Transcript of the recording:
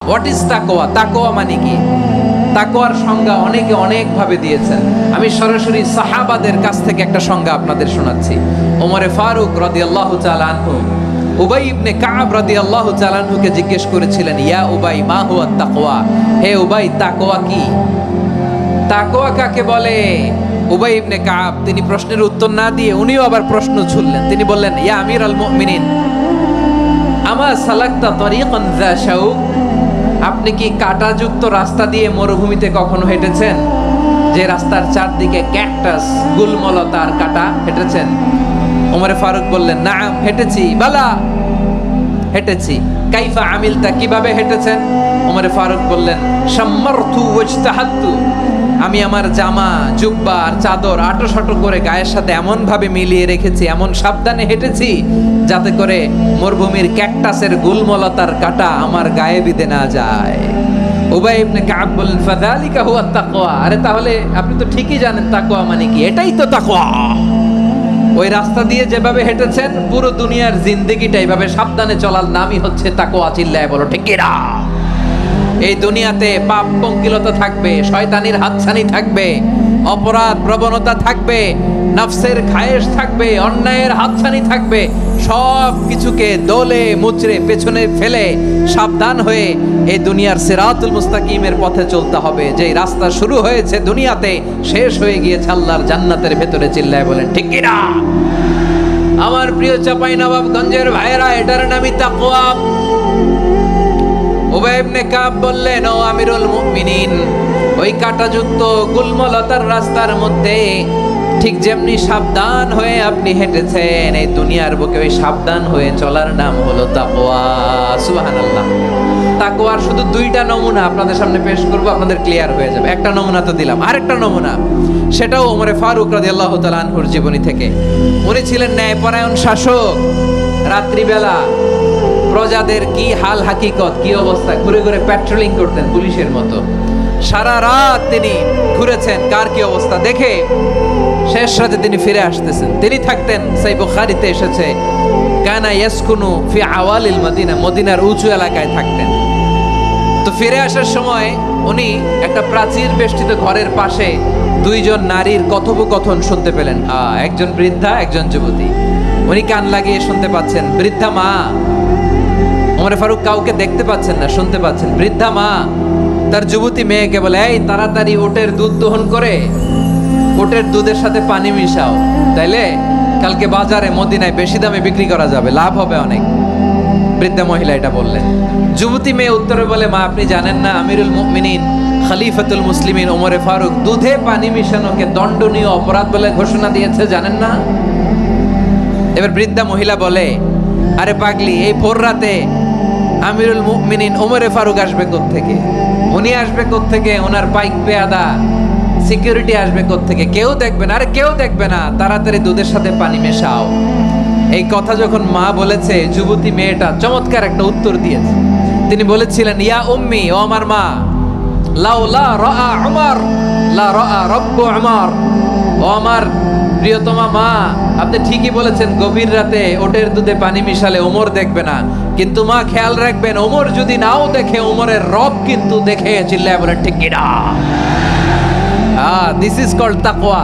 What is তাকওয়া? তাকওয়া মানে কি? তাকওয়ার সংজ্ঞা অনেকে অনেক ভাবে দিয়েছেন। আমি সরাসরি সাহাবাদের কাছ থেকে একটা সংজ্ঞা আপনাদের শোনাচ্ছি। ওমরে ফারুক রাদিয়াল্লাহু তাআলা আনহু উবাই ইবনে কাব রাদিয়াল্লাহু তাআলা আনহুকে জিজ্ঞেস করেছিলেন, ইয়া উবাই মা হুয়া তাকওয়া? হে উবাই, তাকওয়া কি? তাকওয়া কাকে বলে? উবাই ইবনে কাব তিনি প্রশ্নের উত্তর না দিয়ে উনিও আবার প্রশ্ন ছুড়লেন। তিনি বললেন, ইয়া আমিরাল মুমিনিন, আমা সালাকতা তরিকান যা শাউক? আপনি কি কাঁটাযুক্ত রাস্তা দিয়ে মরুভূমিতে কখনো হেঁটেছেন? যে রাস্তার চারদিকে ক্যাকটাস, গুলমলতার কাঁটা, হেঁটেছেন? ওমরে ফারুক বললেন, নাম, হেঁটেছি। বালা, হেঁটেছি। কাইফা আমিলতা, কিভাবে হেঁটেছেন? ওমরে ফারুক বললেন, শাম্মারতু ওয়াজতাহাদতু, আমি আমার জামা, জুব্বা আর চাদর আঁটো-সাঁটো করে গায়ের সাথে এমন ভাবে মিলিয়ে রেখেছি, এমন সাবধানে হেঁটেছি যাতে করে মরুভূমির ক্যাকটাসের গুলমলতার কাঁটা আমার গায়ে বিঁধে না যায়। উবাই ইবনে কাব বললেন, ফাযালিকা হুয়া তাকওয়া। আরে তাহলে আপনি তো ঠিকই জানেন তাকওয়া মানে কি। এটাই তো তাকওয়া। ওই রাস্তা দিয়ে যেভাবে হেঁটেছেন, পুরো দুনিয়ার জিন্দেগিটা এইভাবে সাবধানে চলার নামই হচ্ছে তাকওয়া। চিল্লায় বলো ঠিক কিনা? এই দুনিয়াতে পাপ পঙ্কিলতা থাকবে, শয়তানির হাতছানি থাকবে, অপরাধ প্রবণতা থাকবে, নফসের খায়েশ থাকবে, অন্যায়ের হাতছানি থাকবে। সব কিছুকে দোলে মুচড়ে পেছনে ফেলে সাবধান হয়ে এই দুনিয়ার সিরাতুল মুস্তাকিমের পথে চলতে হবে। যে রাস্তা শুরু হয়েছে দুনিয়াতে, শেষ হয়ে গিয়েছে আল্লাহর জান্নাতের ভেতরে। চিল্লায় বলেন ঠিক কিনা? আমার প্রিয় চাঁপাইনবাবগঞ্জের ভাইয়েরা, এটার নামই তাকওয়া। উবাই ইবনে কাব বললেন, ও আমিরুল মুমিনিন, ওই কাঁটাযুক্ত গুলমলতার রাস্তার মধ্যে ঠিক যেমনি সাবধান হয়ে আপনি হেঁটেছেন, এই দুনিয়ার বুকে ওই সাবধান হয়ে চলার নাম হলো তাকওয়া। সুবহানাল্লাহ। তাকওয়ার শুধু দুইটা নমুনা আপনাদের সামনে পেশ করব, আপনাদের ক্লিয়ার হয়ে যাবে। একটা নমুনা তো দিলাম, আরেকটা নমুনা, সেটাও ওমরে ফারুক রাদিয়াল্লাহু তাআলা আনহুর জীবনী থেকে। উনি ছিলেন ন্যায়পরায়ণ শাসক। রাত্রিবেলা প্রজাদের কি হাল হাকিকত, কি অবস্থা, ঘুরে ঘুরে প্যাট্রোলিং করতেন পুলিশের মতো। সারা রাত তিনি ঘুরেছেন কার কি অবস্থা দেখে। শেষ রাতে তিনি ফিরে আসতেছেন। তিনি থাকতেন, সেই বুখারীতে এসেছে, কানা ইয়াসকুনু ফি আওয়ালিল মদিনা, মদিনার উঁচু এলাকায় থাকতেন। তো ফিরে আসার সময় উনি একটা প্রাচীর বেষ্টিত ঘরের পাশে দুইজন নারীর কথোপকথন শুনতে পেলেন। একজন বৃদ্ধা, একজন যুবতী। উনি কান লাগিয়ে শুনতে পাচ্ছেন। বৃদ্ধা মা, ওমরে ফারুক কাউকে দেখতে পাচ্ছেন না, শুনতে পাচ্ছেন। বৃদ্ধা মা তার যুবতী মেয়েকে বলে, এই তাড়াতাড়ি উটের দুধ দহন করে উটের দুধের সাথে পানি মিশাও, তাইলে কালকে বাজারে মদিনায় বেশি দামে বিক্রি করা যাবে, লাভ হবে অনেক। বৃদ্ধা মহিলা এটা বললেন। যুবতী মেয়ে উত্তরে বলে, মা আপনি জানেন না আমিরুল মুমিনিন খলিফাতুল মুসলিমিন ওমরে ফারুক দুধে পানি মিশানোকে দণ্ডনীয় অপরাধ বলে ঘোষণা দিয়েছে, জানেন না? এবার বৃদ্ধা মহিলা বলে, আরে পাগলি, এই ভোর রাতে আমিরুল মুমিনিন ওমরে ফারুক আসবে কোত্থেকে? উনি আসবে কোত্থেকে? ওনার বাইক পেয়াদা সিকিউরিটি আসবে কোত্থেকে? কেউ দেখবে না। আরে কেউ দেখবে না, তাড়াতাড়ি দুধের সাথে পানি মেশাও। এই কথা যখন মা বলেছে, যুবতী মেয়েটা চমৎকার একটা উত্তর দিয়েছে। তিনি বলেছিলেন, ইয়া উম্মি, ও আমার মা, লাউলা রাআ উমর লা রাআ রব্বু উমর। ও আমার প্রিয়তমা মা, আপনি ঠিকই বলেছেন, গভীর রাতে ওটের দুধে পানি মিশালে ওমর দেখবে না, কিন্তু মা খেয়াল রাখবেন, ওমর যদি নাও দেখে, ওমরের রব কিন্তু দেখে। চিল্লায় বলেন ঠিক কিনা? দিস ইজ কল্ড তাকওয়া।